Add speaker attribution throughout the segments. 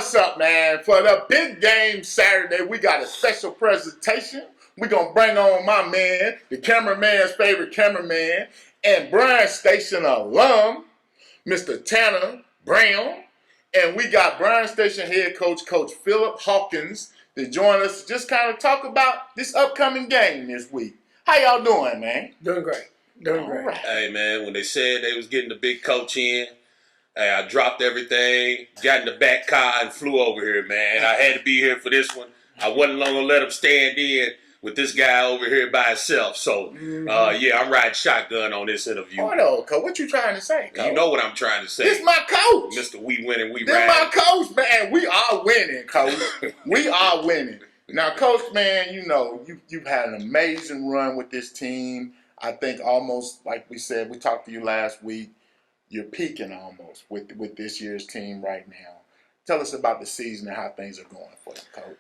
Speaker 1: what's up, man? For the big game Saturday, we got a special presentation. We're going to bring on my man, the cameraman's favorite cameraman, and Bryan Station alum, Mr. Tanner Brown. And we got Bryan Station head coach, Coach Phillip Hawkins, to join us to just kind of talk about this upcoming game this week. How y'all doing, man?
Speaker 2: Doing great. Doing great.
Speaker 1: Right.
Speaker 3: Hey, man, when they said they was getting the big coach in, hey, I dropped everything, got in the back car, and flew over here, man. I had to be here for this one. I wasn't going to let him stand in with this guy over here by himself. So, yeah, I'm riding shotgun on this interview.
Speaker 1: Hold on, Coach. What you trying to say, Coach?
Speaker 3: You know what I'm trying to say.
Speaker 1: This my coach.
Speaker 3: Mr. We Winning, We
Speaker 1: This
Speaker 3: Ride.
Speaker 1: my coach, man. We are winning, Coach. We are winning. Now, Coach, man, you know, you've had an amazing run with this team. I think almost, like we said, we talked to you last week, you're peaking almost with this year's team right now. Tell us about the season and how things are going for you, Coach.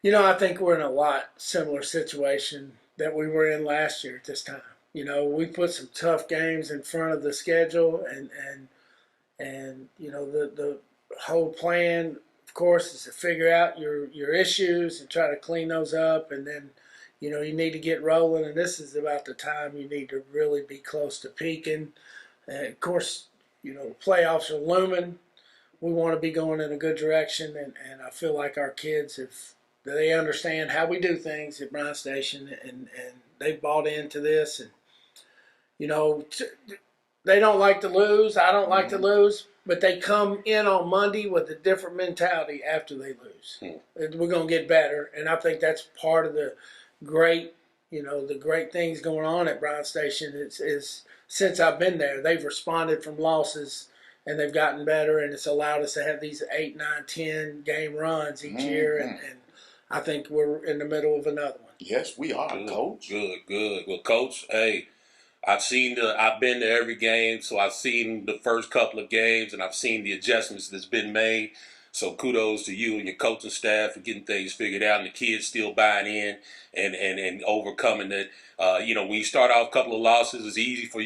Speaker 2: You know, I think we're in a lot similar situation that we were in last year at this time. You know, we put some tough games in front of the schedule, and you know, the whole plan, of course, is to figure out your issues and try to clean those up, and then, you know, you need to get rolling, and this is about the time you need to really be close to peaking. And of course, you know, the playoffs are looming. We want to be going in a good direction, and I feel like our kids they understand how we do things at Bryan Station, and they've bought into this. And, you know, they don't like to lose. I don't like to lose, but they come in on Monday with a different mentality after they lose. We're going to get better, and I think that's part of the great things going on at Bryan Station is since I've been there, they've responded from losses and they've gotten better, and it's allowed us to have these 8, 9, 10 game runs each year, and I think we're in the middle of another one.
Speaker 1: Yes, we are,
Speaker 3: Good,
Speaker 1: Coach.
Speaker 3: Good. Well, Coach, hey, I've been to every game, so I've seen the first couple of games, and I've seen the adjustments that's been made. So kudos to you and your coaching staff for getting things figured out, and the kids still buying in and overcoming that. You know, when you start off a couple of losses, it's easy for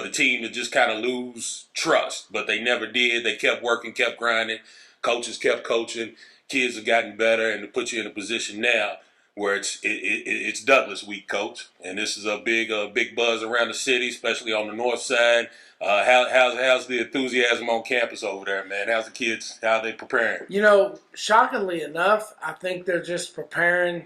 Speaker 3: the team to just kind of lose trust, but they never did. They kept working, kept grinding. Coaches kept coaching. Kids have gotten better, and to put you in a position now where it's Douglas week, Coach, and this is a big buzz around the city, especially on the north side. How's the enthusiasm on campus over there, man? How's the kids? How are they preparing?
Speaker 2: You know, shockingly enough, I think they're just preparing.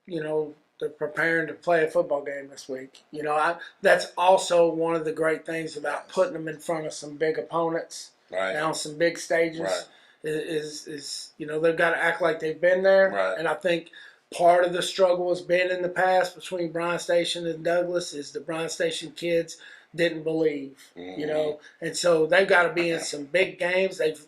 Speaker 2: You know, they're preparing to play a football game this week. You know, that's also one of the great things about putting them in front of some big opponents,
Speaker 3: Right.
Speaker 2: on some big stages.
Speaker 3: Right.
Speaker 2: Is you know, they've got to act like they've been there,
Speaker 3: Right.
Speaker 2: and I think part of the struggle has been in the past between Bryan Station and Douglas is the Bryan Station kids didn't believe, you know, and so they've got to be in some big games. They've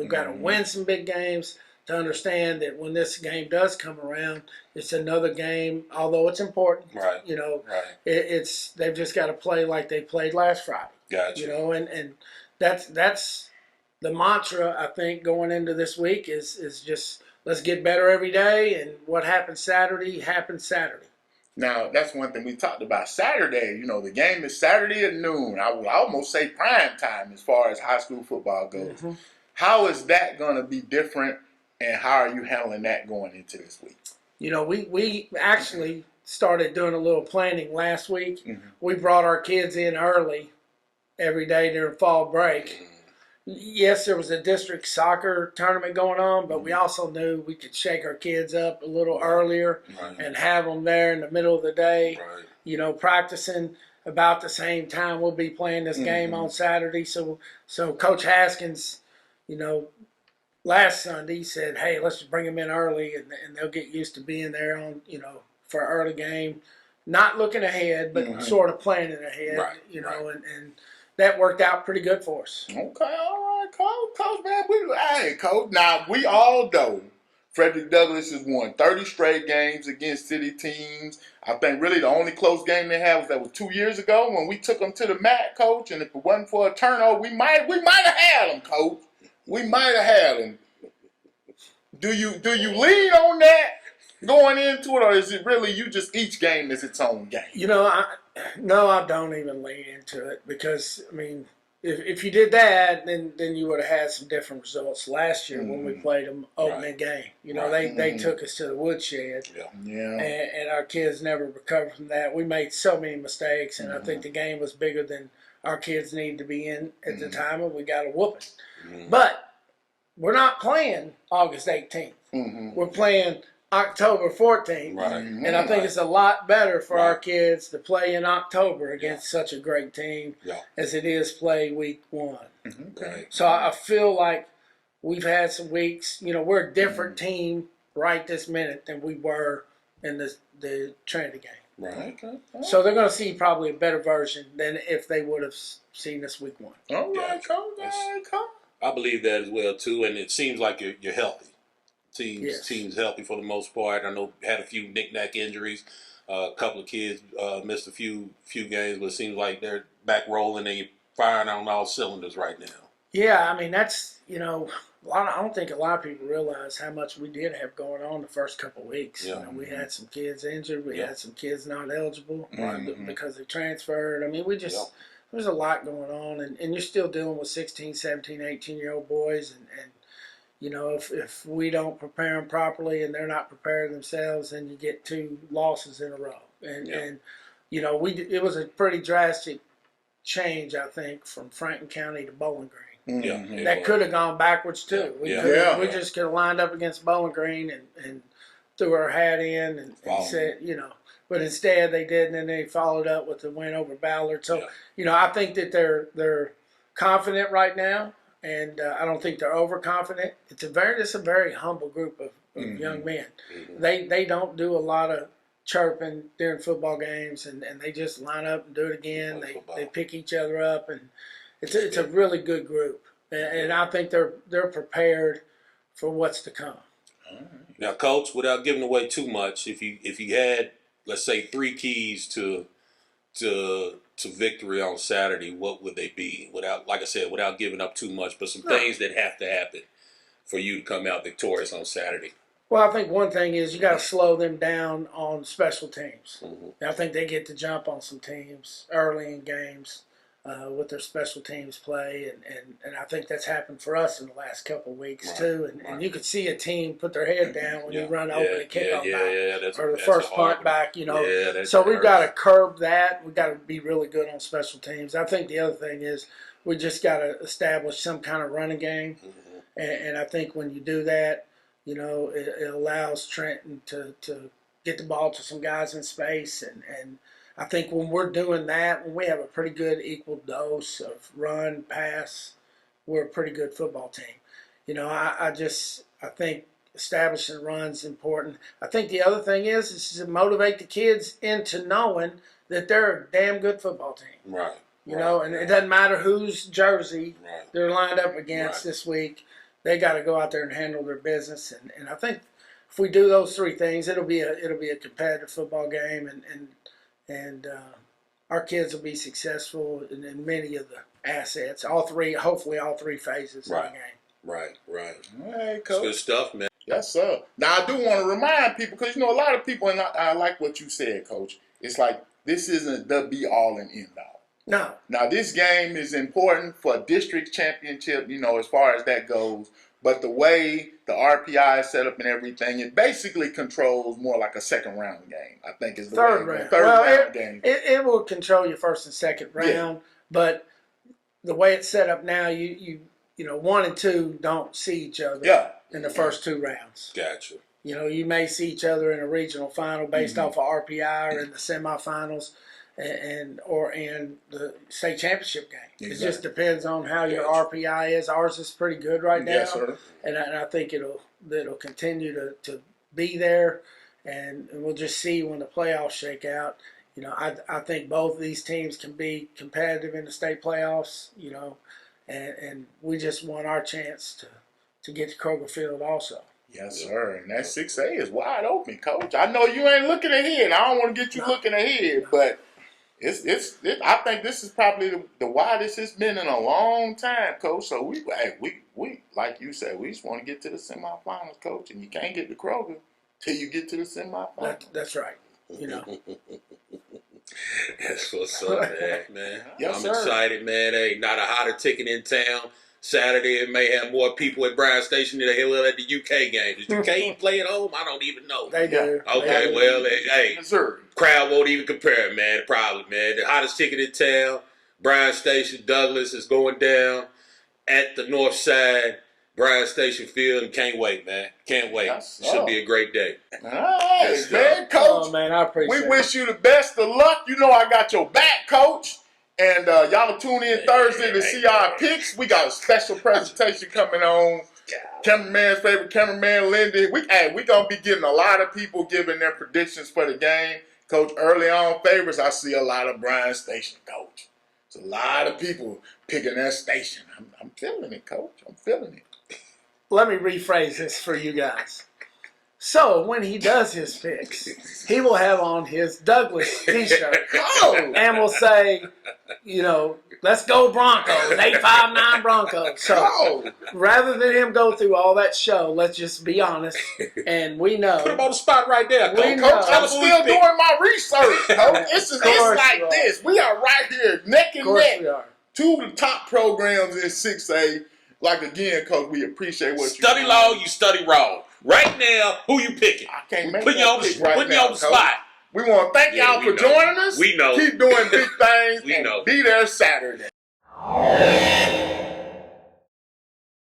Speaker 2: got to win some big games to understand that when this game does come around, it's another game. Although it's important,
Speaker 3: Right.
Speaker 2: you know,
Speaker 3: Right.
Speaker 2: They've just got to play like they played last Friday,
Speaker 3: Gotcha.
Speaker 2: you know, and that's the mantra I think going into this week is just let's get better every day, and what happens Saturday happens Saturday.
Speaker 1: Now, that's one thing we talked about. Saturday, you know, the game is Saturday at noon. I would almost say prime time as far as high school football goes. How is that going to be different, and how are you handling that going into this week?
Speaker 2: You know, we actually started doing a little planning last week. We brought our kids in early every day during fall break. Yes, there was a district soccer tournament going on, but we also knew we could shake our kids up a little earlier and have them there in the middle of the day, you know, practicing about the same time we'll be playing this game on Saturday. So Coach Haskins, you know, last Sunday said, hey, let's just bring them in early, and they'll get used to being there on, you know, for an early game, not looking ahead, but sort of planning ahead, you know, and that worked out pretty good for us.
Speaker 1: Okay, all right, Coach, man. Hey, Coach. Now, we all know Frederick Douglass has won 30 straight games against city teams. I think really the only close game they had was 2 years ago when we took them to the mat, Coach. And if it wasn't for a turnover, we might have had them, Coach. We might have had them. Do you lean on that going into it, or is it really you just each game is its own game?
Speaker 2: You know, no, I don't even lean into it because, I mean, if you did that, then you would have had some different results last year when we played them opening game. You know, they took us to the woodshed, and our kids never recovered from that. We made so many mistakes, and I think the game was bigger than our kids needed to be in at the time, and we got a whooping. But we're not playing August 18th. We're playing October 14th. And I think it's a lot better for our kids to play in October against such a great team as it is play week 1. So I feel like we've had some weeks. You know, we're a different team right this minute than we were in the Trinity game. So they're going to see probably a better version than if they would have seen us week 1.
Speaker 1: All right, Coach.
Speaker 3: I believe that as well too, and it seems like you're healthy. Team's healthy for the most part. I know had a few knick-knack injuries. A couple of kids missed a few games, but it seems like they're back rolling and firing on all cylinders right now.
Speaker 2: Yeah, I mean that's I don't think a lot of people realize how much we did have going on the first couple of weeks. You know, we had some kids injured. We had some kids not eligible because they transferred. I mean, there's a lot going on, and you're still dealing with 16, 17, 18-year-old boys, and you know, if we don't prepare them properly and they're not preparing themselves, then you get 2 losses in a row. And you know, it was a pretty drastic change, I think, from Franklin County to Bowling Green. That could have gone backwards too. We just could have lined up against Bowling Green and threw our hat in and said, you know, but instead they didn't, and they followed up with the win over Ballard. So, you know, I think that they're confident right now, and I don't think they're overconfident. It's a very humble group of young men. They don't do a lot of chirping during football games, and they just line up and do it again. They pick each other up, and it's a really good group, and I think they're prepared for what's to come.
Speaker 3: Now, Coach, without giving away too much, if you had, let's say, 3 keys to victory on Saturday, what would they be? Without giving up too much, but some things that have to happen for you to come out victorious on Saturday.
Speaker 2: Well, I think one thing is you got to slow them down on special teams. I think they get to jump on some teams early in games with their special teams play, and I think that's happened for us in the last couple of weeks too. And you could see a team put their head down when you run over the kickoff back or the first punt back. You know, so we've got to curb that. We've got to be really good on special teams. I think the other thing is we just got to establish some kind of running game, and I think when you do that, you know, it allows Trenton to get the ball to some guys in space. And I think when we're doing that, when we have a pretty good equal dose of run, pass, we're a pretty good football team. You know, I think establishing runs is important. I think the other thing is to motivate the kids into knowing that they're a damn good football team. You know, and it doesn't matter whose jersey they're lined up against this week. They got to go out there and handle their business, and I think if we do those 3 things, it'll be a competitive football game, and our kids will be successful in many of the assets. Hopefully all 3 phases of the game.
Speaker 3: Right.
Speaker 1: Hey, Coach.
Speaker 3: It's good stuff, man.
Speaker 1: Yes, sir. Now I do want to remind people, because you know a lot of people, and I like what you said, Coach. It's like this isn't the be all and end all.
Speaker 2: No.
Speaker 1: Now, this game is important for a district championship, you know, as far as that goes. But the way the RPI is set up and everything, it basically controls more like a second round game, I think is the
Speaker 2: third
Speaker 1: way.
Speaker 2: round.
Speaker 1: Third round game.
Speaker 2: It will control your first and second round, but the way it's set up now, you know, 1 and 2 don't see each other in the first 2 rounds.
Speaker 3: Gotcha.
Speaker 2: You know, you may see each other in a regional final based off of RPI or in the semifinals. And the state championship game. Exactly. It just depends on how your RPI is. Ours is pretty good right now,
Speaker 1: yes, sir.
Speaker 2: And I think it'll continue to be there, and we'll just see when the playoffs shake out. You know, I think both of these teams can be competitive in the state playoffs. You know, and we just want our chance to get to Kroger Field also.
Speaker 1: Yes, sir. And that 6A is wide open, Coach. I know you ain't looking ahead. I don't want to get you looking ahead, but. I think this is probably the widest it's been in a long time, Coach. So we like you said, we just want to get to the semifinals, Coach, and you can't get to Kroger till you get to the semifinals.
Speaker 2: That's right. You know.
Speaker 3: That's what's up, man.
Speaker 1: Yes,
Speaker 3: I'm
Speaker 1: sir.
Speaker 3: excited, man. Hey, not a hotter ticket in town. Saturday, it may have more people at Bryan Station than they will at the UK game. Does UK play at home? I don't even know.
Speaker 2: They do.
Speaker 3: Okay,
Speaker 2: They do.
Speaker 3: well, hey,
Speaker 1: Missouri.
Speaker 3: crowd won't even compare, man. Probably, man. The hottest ticket in town, Bryan Station, Douglas is going down at the north side, Bryan Station Field, and can't wait, man. Can't wait.
Speaker 1: Yes,
Speaker 3: Should be a great day.
Speaker 1: All right,
Speaker 3: Yes,
Speaker 1: man, Coach.
Speaker 2: Oh, man, I appreciate
Speaker 1: We
Speaker 2: it.
Speaker 1: wish you the best of luck. You know I got your back, Coach. And y'all tune in Thursday to see our picks. We got a special presentation coming on. Cameraman's favorite cameraman, Lindy. We gonna be getting a lot of people giving their predictions for the game. Coach, early on favorites, I see a lot of Bryan Station, Coach. It's a lot of people picking that station. I'm feeling it, Coach. I'm feeling it.
Speaker 2: Let me rephrase this for you guys. So when he does his picks, he will have on his Douglas T-shirt and will say, you know, let's go Broncos, 859 Broncos. So rather than him go through all that show, let's just be honest, and we know.
Speaker 3: Put him on the spot right there,
Speaker 2: We
Speaker 3: Coach.
Speaker 2: know.
Speaker 1: Coach, I'm still doing my research, Coach. It's
Speaker 2: course
Speaker 1: like
Speaker 2: you are.
Speaker 1: this. We are right here, neck
Speaker 2: Of
Speaker 1: and
Speaker 2: course
Speaker 1: neck.
Speaker 2: we are.
Speaker 1: Two of the top programs in 6A. Like, again, Coach, we appreciate what you
Speaker 3: Study
Speaker 1: do.
Speaker 3: long, you study wrong. Right now, who you picking?
Speaker 1: I can't make
Speaker 3: Put you
Speaker 1: that
Speaker 3: on the,
Speaker 1: pick right
Speaker 3: put you
Speaker 1: now,
Speaker 3: on the
Speaker 1: Coach.
Speaker 3: spot.
Speaker 1: We want to thank
Speaker 3: Yeah,
Speaker 1: y'all
Speaker 3: we
Speaker 1: for
Speaker 3: know.
Speaker 1: joining us.
Speaker 3: We know.
Speaker 1: Keep doing big things
Speaker 3: We
Speaker 1: and
Speaker 3: know.
Speaker 1: be there Saturday.